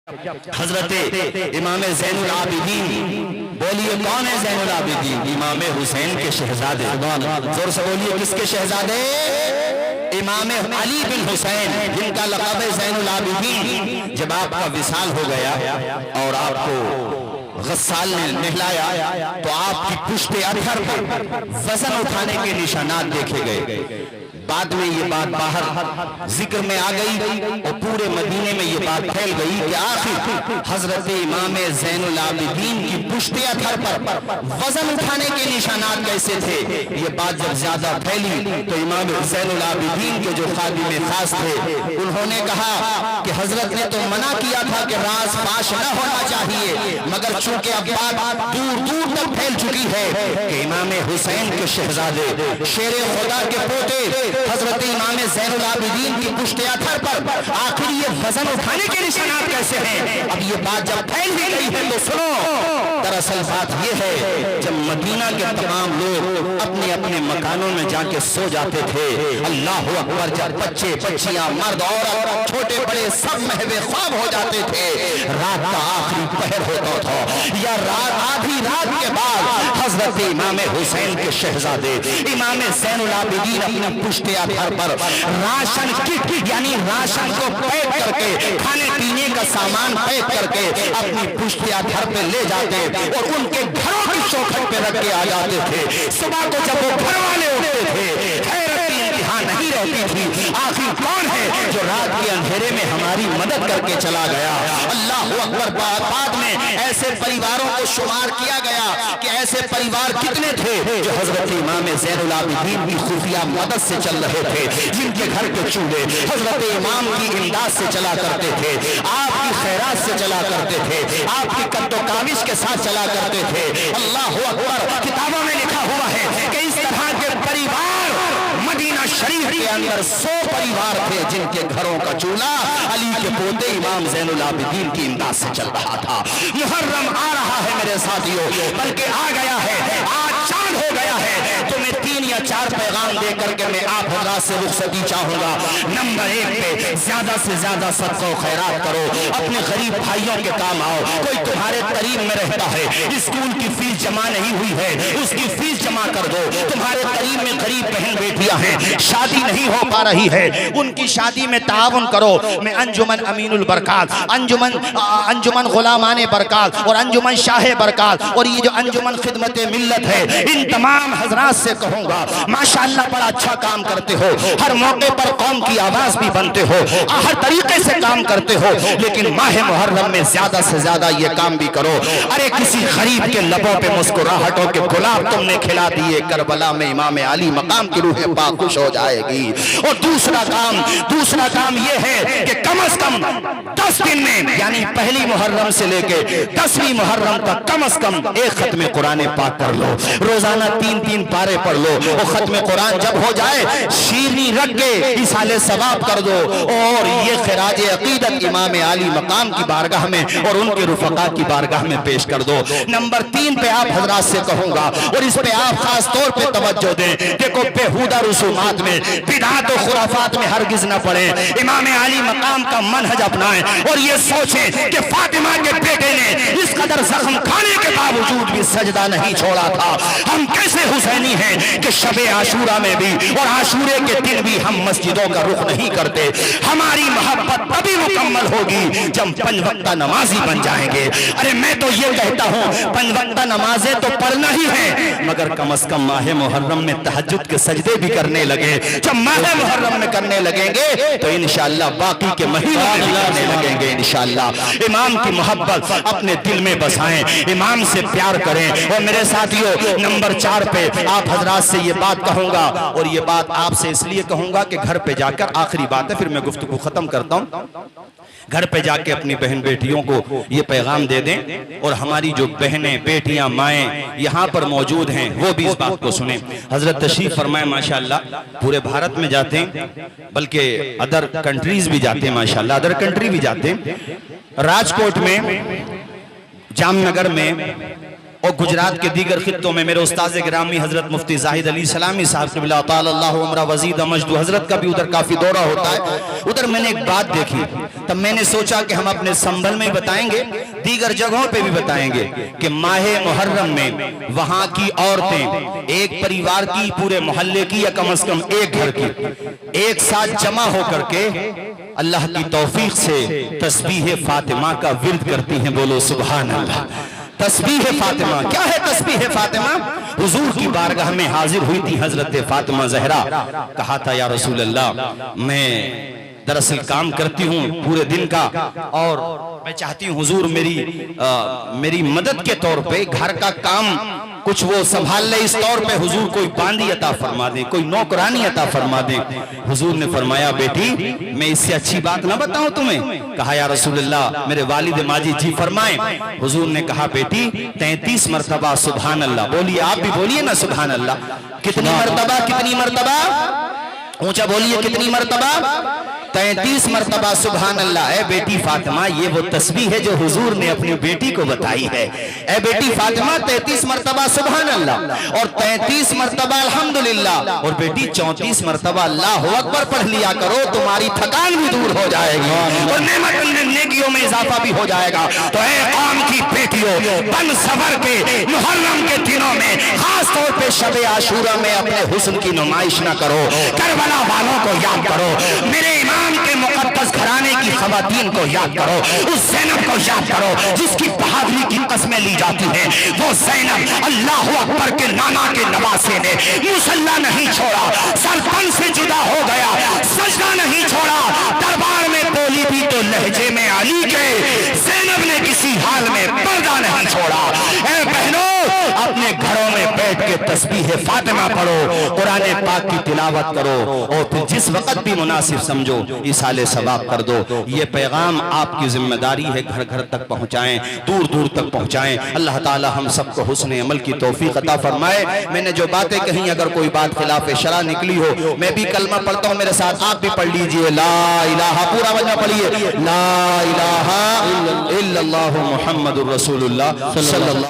حضرت امام زین العابدین، بولیے کون ہے زین العابدین؟ امام حسین کے شہزادے، زور سے بولیے کس کے شہزادے؟ امام علی بن حسین، جن کا لقب ہے زین العابدین۔ جب آپ کا وصال ہو گیا اور آپ کو غسال نے نہلایا تو آپ کی پشت اطہر پر وزن اٹھانے کے نشانات دیکھے گئے۔ بعد میں یہ بات باہر ذکر میں آ گئی اور پورے مدینے میں یہ بات پھیل گئی کہ آخر حضرت امام زین العابدین کی پشت اطہر پر وزن اٹھانے کے نشانات کیسے تھے۔ یہ بات جب زیادہ پھیلی تو امام زین العابدین کے جو خادم خاص تھے انہوں نے کہا کہ حضرت نے تو منع کیا تھا کہ راز فاش نہ ہونا چاہیے، مگر چونکہ اب بات دور دور تک پھیل چکی ہے کہ امام حسین کے شہزادے شیر خدا کے پوتے حضرت امام زین العابدین کی پشت اطہر پر آخر یہ وزن اٹھانے کے نشانات کیسے ہیں۔ اب یہ بات جب پھیل بھی گئی ہے تو سنو، دراصل بات یہ ہے جب مدینہ کے تمام لوگ اپنے اپنے مکانوں میں جا کے سو جاتے تھے، اللہ اکبر، جب بچے بچیاں مرد عورت چھوٹے بڑے سب محو خواب ہو جاتے تھے، رات کا آخری پہر ہوتا تھا یا رات آدھی رات کے بعد حضرت امام حسین کے شہزادے امام زین العابدین اپنے پشت اطہر پر راشن کٹ یعنی راشن کو پیک کر کے، کھانے پینے کا سامان پیک کر کے اپنی پشت اطہر پہ لے جاتے اور ان کے گھروں کی چوکھٹ پہ رکھ کے آ جاتے تھے۔ صبح کو جب وہ گھر والے اٹھتے تھے حیرت کی انتہا نہیں رہتی تھی، آخر کون ہے جو رات کے اندھیرے میں ہماری مدد کر کے چلا گیا۔ اللہ اکبر، بعد میں ایسے پریواروں کو شمار کیا گیا کہ ایسے پریوار کتنے تھے جو حضرت امام زین العابدین کی خفیہ مدد سے چل رہے تھے، جن کے گھر کے چولہے حضرت امام کی امداد سے چلا کرتے تھے، آپ کی خیرات سے چلا کرتے تھے، آپ کی قد و کاوش کے ساتھ چلا کرتے تھے۔ اللہ اکبر، کتابوں میں لکھا ہوا ہے کہ اس طرح کے پریوار مدینہ شریف کے اندر 100 پریوار تھے جن کے گھروں کا چولہا علی کے پوتے امام زین العابدین کی امداد سے چل رہا تھا۔ محرم آ رہا ہے میرے ساتھیوں، بلکہ آ گیا ہے، آج چاند ہو گیا ہے۔ تو میں 3 یا 4 پیغام دے کر کے میں آپ حضرات سے رخصتی چاہوں گا۔ نمبر 1 پہ زیادہ سے زیادہ صدقہ و خیرات کرو، اپنے غریب بھائیوں کے کام آؤ۔ کوئی تمہارے قریب میں رہتا ہے، اسکول کی فیس جمع نہیں ہوئی ہے، اس کی فیس جمع کر دو۔ تمہارے قریب میں غریب بہن بیٹیاں ہیں، شادی نہیں ہو پا رہی ہے، ان کی شادی میں تعاون کرو۔ میں انجمن امین البرکات، انجمن غلامان برکات اور انجمن شاہ برکات اور یہ جو انجمن خدمت ملت ہے، ان تمام حضرات سے کہوں گا ماشاءاللہ بڑا اچھا کام کرتے ہو، ہر موقع پر قوم کی آواز بھی بنتے ہو، ہر طریقے سے کام کرتے ہو، لیکن ماہ محرم میں زیادہ سے زیادہ یہ کام بھی کرو۔ ارے کسی غریب کے لبوں پہ مسکراہٹوں کے گلاب تم نے کھلا دیے، کربلا میں امام علی مقام کی روح پاک خوش ہو جائے گی۔ اور دوسرا کام یہ ہے کہ کم از کم 10 دن میں یعنی پہلی محرم سے لے کے 10ویں محرم تک کم از کم ایک ختم قرآن پاک پڑھ لو، روزانہ 3 پارے پڑھ لو۔ وہ ختم قرآن جب ہو جائے شیرنی رکھ کے ایصال ثواب کر دو، اور یہ خراج عقیدت امام علی مقام کی بارگاہ میں اور ان کے رفقا کی بارگاہ میں پیش کر دو۔ نمبر 3 پہ آپ حضرات سے کہوں گا اور اس پہ آپ خاص طور پہ توجہ دیں، دیکھو بیہودہ رسومات میں، بدعات و خرافات میں ہرگز نہ پڑیں، امام علی مقام کا منہج اپنائیں اور یہ سوچیں کہ فاطمہ کے بیٹے نے اس قدر زخم کھانے کے باوجود بھی سجدہ نہیں چھوڑا تھا۔ ہم کیسے حسینی ہیں کہ شب عاشورہ میں بھی اور عاشورے کے دن بھی ہم مسجدوں کا رخ نہیں کرتے۔ ہماری محبت تبھی مکمل ہوگی جب 5 وقتہ نمازی بن جائیں گے۔ ارے میں تو یہ کہتا ہوں 5 وقتہ نمازیں تو پڑھنا ہی ہے، مگر کم از کم ماہ محرم میں تہجد کے سجدے بھی کرنے لگے۔ جب ماہ محرم میں کرنے لگیں گے تو انشاءاللہ باقی کے مہینوں میں بھی کرنے لگیں گے انشاءاللہ۔ امام کی محبت اپنے دل میں بسائیں، امام سے پیار کریں۔ اور میرے ساتھیوں نمبر 4 پہ آپ حضرات سے یہ بات کہوں گا، اور یہ بات آپ سے اس لیے کہوں گا کہ گھر پہ جا کر آخری بات ہے پھر میں گفتگو ختم کرتا ہوں، گھر پہ جا کے اپنی بہن بیٹیوں کو یہ پیغام دے دیں، اور ہماری جو بہنیں بیٹیاں مائیں یہاں پر موجود ہیں وہ بھی اس بات کو سنیں۔ حضرت تشریف فرمائے ماشاءاللہ، پورے بھارت میں جاتے ہیں، بلکہ ادر کنٹریز بھی جاتے ہیں ماشاءاللہ، ادر کنٹری بھی جاتے ہیں۔ راجکوٹ میں، جام نگر میں اور گجرات کے دیگر خطوں میں میرے استاذ گرامی حضرت مفتی زاہد علی سلامی صاحب قبلہ تعالی اللہ عمرہ وزید مجد حضرت کا بھی ادھر کافی دورہ ہوتا ہے. ادھر میں نے ایک بات دیکھی, تب میں نے سوچا کہ ہم اپنے سنبھل میں بتائیں گے, دیگر جگہوں پہ بھی بتائیں گے کہ ماہ محرم میں وہاں کی عورتیں ایک پریوار کی, پورے محلے کی یا کم از کم ایک گھر کی, ایک ساتھ جمع ہو کر کے اللہ کی توفیق سے تسبیح فاطمہ کا ورد کرتی ہیں. بولو سبحان اللہ. تسبیح فاطمہ کیا ہے؟ تسبیح فاطمہ حضور کی بارگاہ میں حاضر ہوئی تھی حضرت فاطمہ زہرا. کہا تھا یا رسول اللہ, میں دراصل کام کرتی ہوں پورے دن کا, اور میں چاہتی ہوں حضور میری مدد کے طور پہ گھر کا کام کچھ وہ سنبھال لے, اس طور پہ حضور کوئی باندی عطا فرما دیں, کوئی نوکرانی عطا فرما دیں. حضور نے فرمایا بیٹی میں اس سے اچھی بات نہ بتاؤں تمہیں؟ کہا یا رسول اللہ میرے والد ماجد جی فرمائیں. حضور نے کہا بیٹی 33 مرتبہ سبحان اللہ. بولیے, آپ بھی بولیے نا سبحان اللہ. کتنی مرتبہ؟ کتنی مرتبہ؟ اونچا بولیے, کتنی مرتبہ؟ 33 مرتبہ سبحان اللہ. اے بیٹی فاطمہ, یہ وہ تسبیح ہے جو حضور نے اپنی بیٹی کو بتائی ہے. اے بیٹی فاطمہ 33 مرتبہ سبحان اللہ اور 33 مرتبہ الحمدللہ, اور بیٹی 34 مرتبہ اللہ اکبر پڑھ لیا کرو, تمہاری تھکان بھی دور ہو جائے گی اور نیکیوں میں اضافہ بھی ہو جائے گا. تو اے قوم کی بیٹیوں, بن سور کے محرم کے دنوں میں خاص طور پہ شب عاشورہ میں اپنے حسن کی نمائش نہ کرو, کربلا والوں کو یاد کرو, میرے امام کے مقدس گھرانے کی خواتین کو یاد کرو, اس زینب کو یاد کرو جس کی بہادری کی قسمیں لی جاتی ہیں. وہ زینب اللہ اکبر کے نانا کے نواسے نے مصلی نہیں چھوڑا, سرپن سے جدا ہو گیا, سجدہ نہیں چھوڑا, دربار میں بولی بھی تو لہجے میں علی کے, زینب نے کسی حال میں پردہ نہیں چھوڑا. اے بہنوں, اپنے گھروں میں بیٹھ کے تسبیح فاطمہ پڑھو, قرآن پاک کی تلاوت کرو, اور پھر جس وقت بھی مناسب سمجھو ایصال ثواب کر دو. یہ پیغام آپ کی ذمہ داری ہے, گھر گھر تک پہنچائیں, دور دور تک پہنچائیں. اللہ تعالی ہم سب کو حسن عمل کی توفیق عطا فرمائے. میں نے جو باتیں کہیں اگر کوئی بات خلاف شرع نکلی ہو, میں بھی کلمہ پڑھتا ہوں, میرے ساتھ آپ بھی پڑھ لیجئے, لا الہ, پورا وجہ پڑھیے, لا الہ الا اللہ محمد الرسول اللہ صلی اللہ